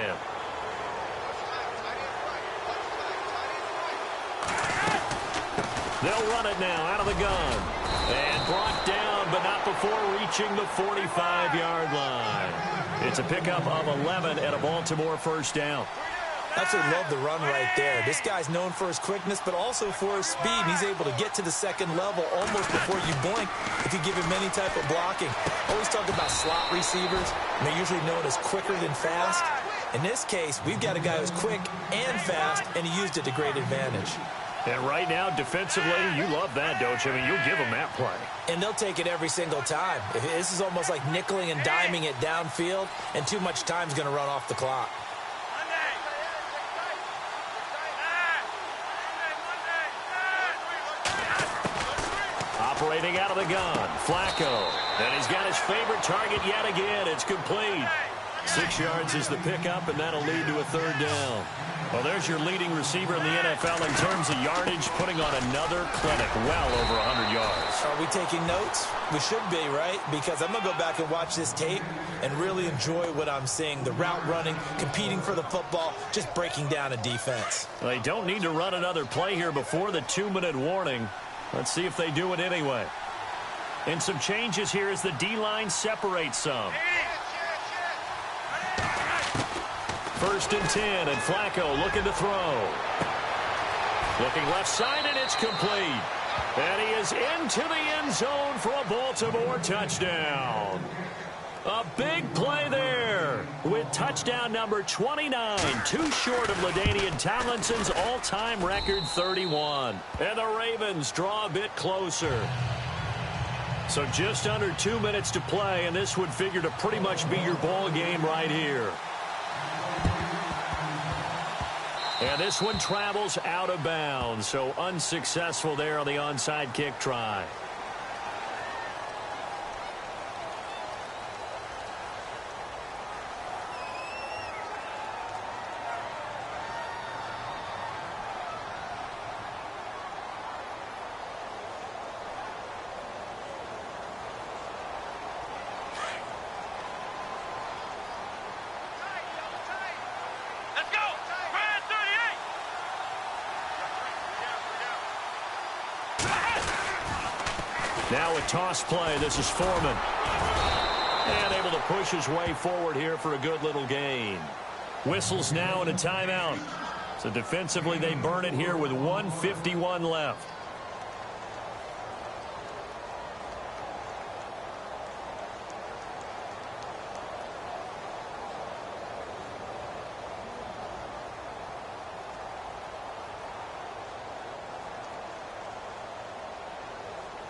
They'll run it now out of the gun. And brought down, but not before reaching the 45-yard line. It's a pickup of 11 and a Baltimore first down. Absolutely love the run right there. This guy's known for his quickness, but also for his speed. And he's able to get to the second level almost before you blink if you give him any type of blocking. Always talk about slot receivers, and they're usually known as quicker than fast. In this case, we've got a guy who's quick and fast, and he used it to great advantage. And right now, defensively, you love that, don't you? I mean, you'll give them that play. And they'll take it every single time. This is almost like nickeling and diming it downfield, and too much time's going to run off the clock. Operating out of the gun, Flacco. And he's got his favorite target yet again. It's complete. 6 yards is the pickup, and that'll lead to a third down. Well, there's your leading receiver in the NFL in terms of yardage, putting on another clinic, well over 100 yards. Are we taking notes? We should be, right? Because I'm going to go back and watch this tape and really enjoy what I'm seeing. The route running, competing for the football, just breaking down a defense. They don't need to run another play here before the 2-minute warning. Let's see if they do it anyway. And some changes here as the D-line separates some. First and 10, and Flacco looking to throw. Looking left side, and it's complete. And he is into the end zone for a Baltimore touchdown. A big play there with touchdown number 29, too short of LaDainian Tomlinson's all-time record 31. And the Ravens draw a bit closer. So just under 2 minutes to play, and this would figure to pretty much be your ball game right here. And this one travels out of bounds, so unsuccessful there on the onside kick try. Now a toss play. This is Foreman. And able to push his way forward here for a good little gain. Whistles now and a timeout. So defensively they burn it here with 1:51 left.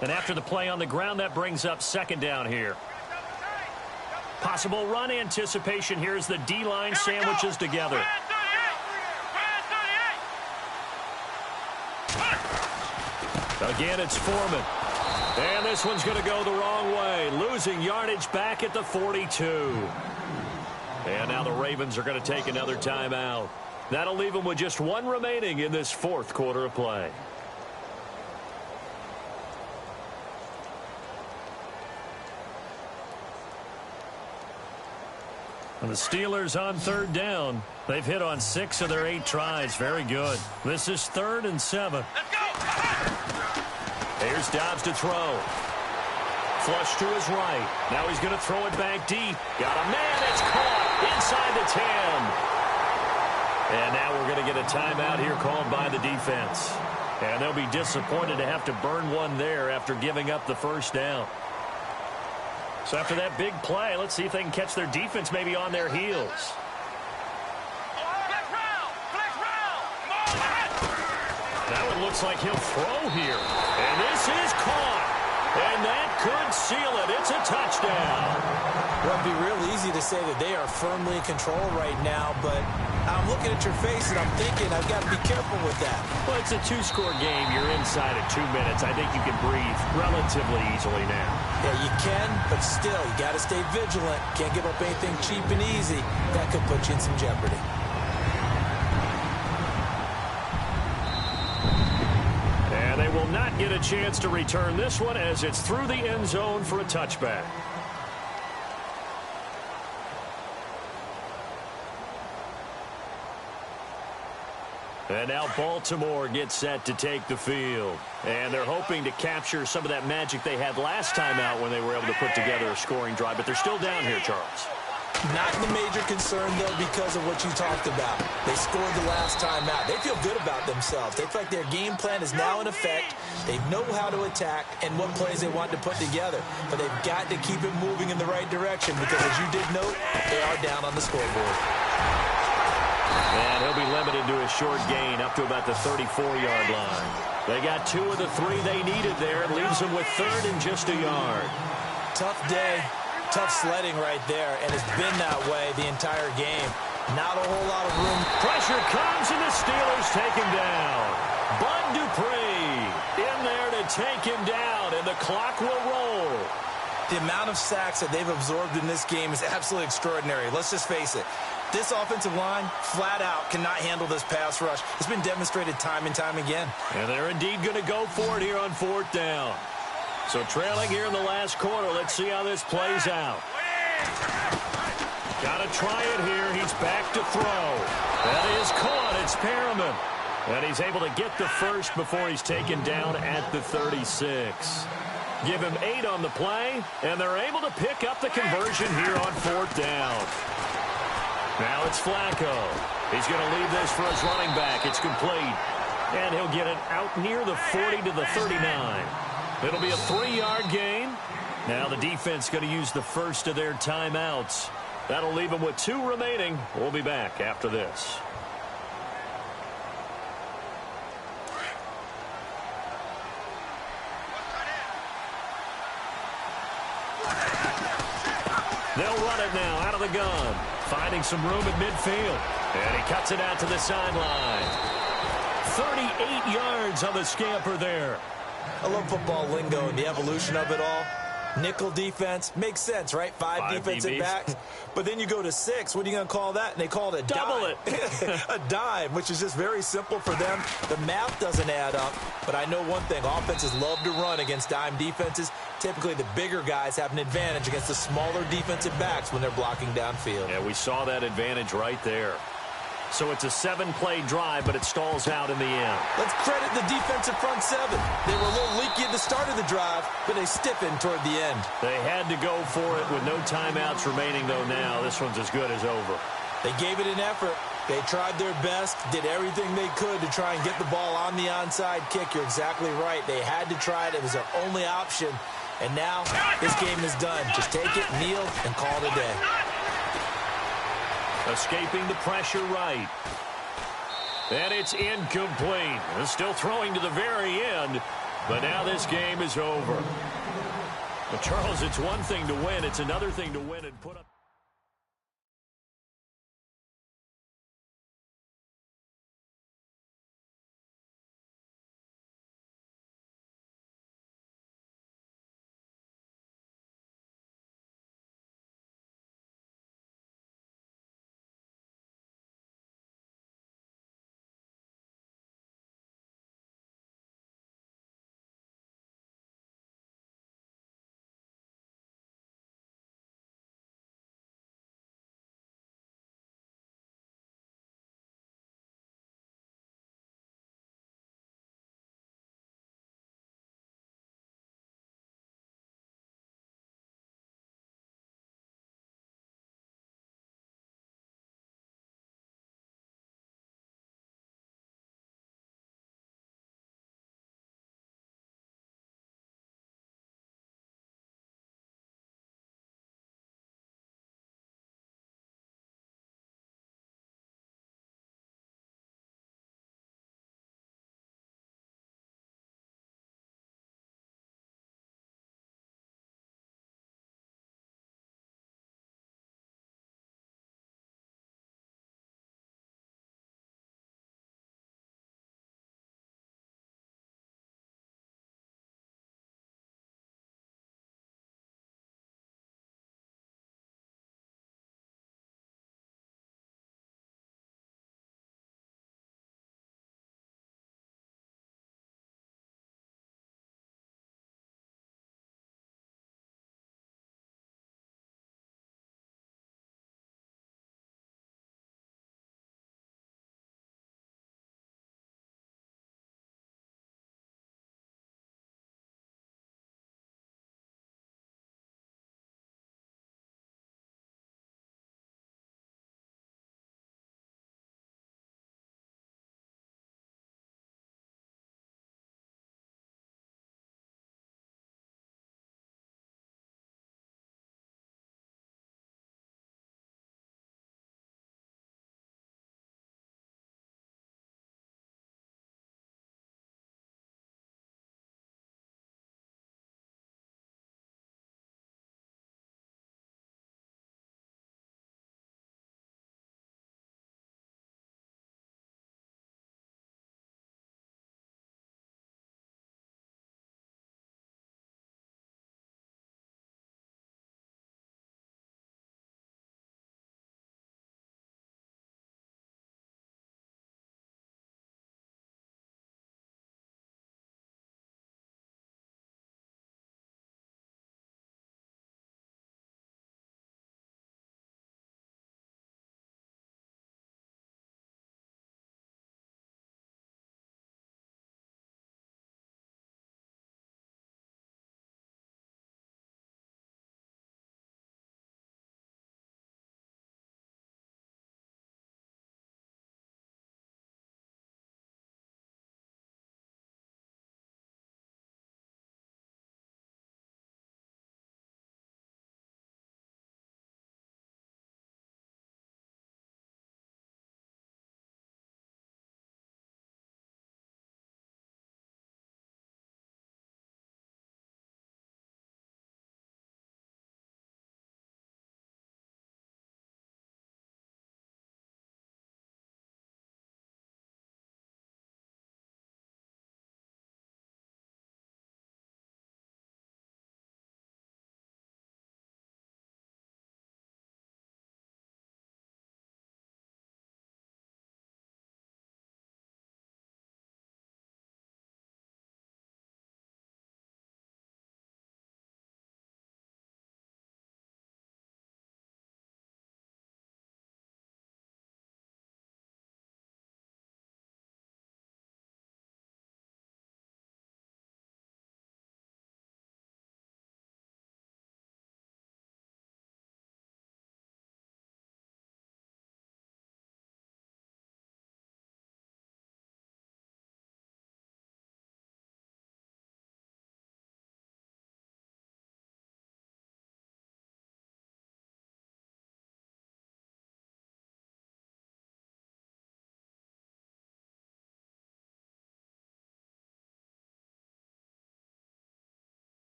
And after the play on the ground, that brings up second down here. Possible run anticipation here as the D-line sandwiches together. Again, it's Foreman. And this one's going to go the wrong way, losing yardage back at the 42. And now the Ravens are going to take another timeout. That'll leave them with just one remaining in this fourth quarter of play. And the Steelers on third down. They've hit on 6 of their 8 tries. Very good. This is 3rd and 7. Let's go. Here's Dobbs to throw. Flush to his right. Now he's going to throw it back deep. Got a man. It's caught inside the 10. And now we're going to get a timeout here called by the defense. And they'll be disappointed to have to burn one there after giving up the first down. So after that big play, let's see if they can catch their defense maybe on their heels. Flex round. Flex round. Come on. Now it looks like he'll throw here. And this is caught. And that could seal it. It's a touchdown. Well, it'd be real easy to say that they are firmly in control right now, but I'm looking at your face and I'm thinking I've got to be careful with that. Well, it's a 2-score game. You're inside of 2 minutes. I think you can breathe relatively easily now. Yeah, you can, but still, you got to stay vigilant. Can't give up anything cheap and easy. That could put you in some jeopardy. And they will not get a chance to return this one as it's through the end zone for a touchback. And now Baltimore gets set to take the field. And they're hoping to capture some of that magic they had last time out when they were able to put together a scoring drive. But they're still down here, Charles. Not the major concern, though, because of what you talked about. They scored the last time out. They feel good about themselves. They feel like their game plan is now in effect. They know how to attack and what plays they want to put together. But they've got to keep it moving in the right direction because, as you did note, they are down on the scoreboard. And he'll be limited to a short gain up to about the 34-yard line. They got 2 of the 3 they needed there. It leaves them with 3rd and just a yard. Tough day. Tough sledding right there, and it's been that way the entire game. Not a whole lot of room. Pressure comes, and the Steelers take him down. Bud Dupree in there to take him down, and the clock will roll. The amount of sacks that they've absorbed in this game is absolutely extraordinary. Let's just face it. This offensive line, flat out, cannot handle this pass rush. It's been demonstrated time and time again. And they're indeed going to go for it here on 4th down. So trailing here in the last quarter. Let's see how this plays out. Got to try it here. He's back to throw. That is caught. It's Perriman. And he's able to get the first before he's taken down at the 36. Give him 8 on the play, and they're able to pick up the conversion here on 4th down. Now it's Flacco. He's going to leave this for his running back. It's complete. And he'll get it out near the 40 to the 39. It'll be a 3-yard gain. Now the defense going to use the first of their timeouts. That'll leave them with 2 remaining. We'll be back after this. They'll run it now out of the gun. Finding some room at midfield. And he cuts it out to the sideline. 38 yards on the scamper there. I love football lingo and the evolution of it all. Nickel defense makes sense, right? 5 defensive DBs. backs. But then you go to 6. What are you going to call that? And they call it a Double dime. A dime, which is just very simple for them. The math doesn't add up. But I know one thing. Offenses love to run against dime defenses. Typically, the bigger guys have an advantage against the smaller defensive backs when they're blocking downfield. Yeah, we saw that advantage right there. So it's a 7-play drive, but it stalls out in the end. Let's credit the defensive front 7. They were a little leaky at the start of the drive, but they stiffened toward the end. They had to go for it with no timeouts remaining, though, now. This one's as good as over. They gave it an effort. They tried their best, did everything they could to try and get the ball on the onside kick. You're exactly right. They had to try it. It was their only option. And now this game is done. Just take it, kneel, and call it a day. Escaping the pressure right. And it's incomplete. They're still throwing to the very end, but now this game is over. But Charles, it's one thing to win. It's another thing to win and put up.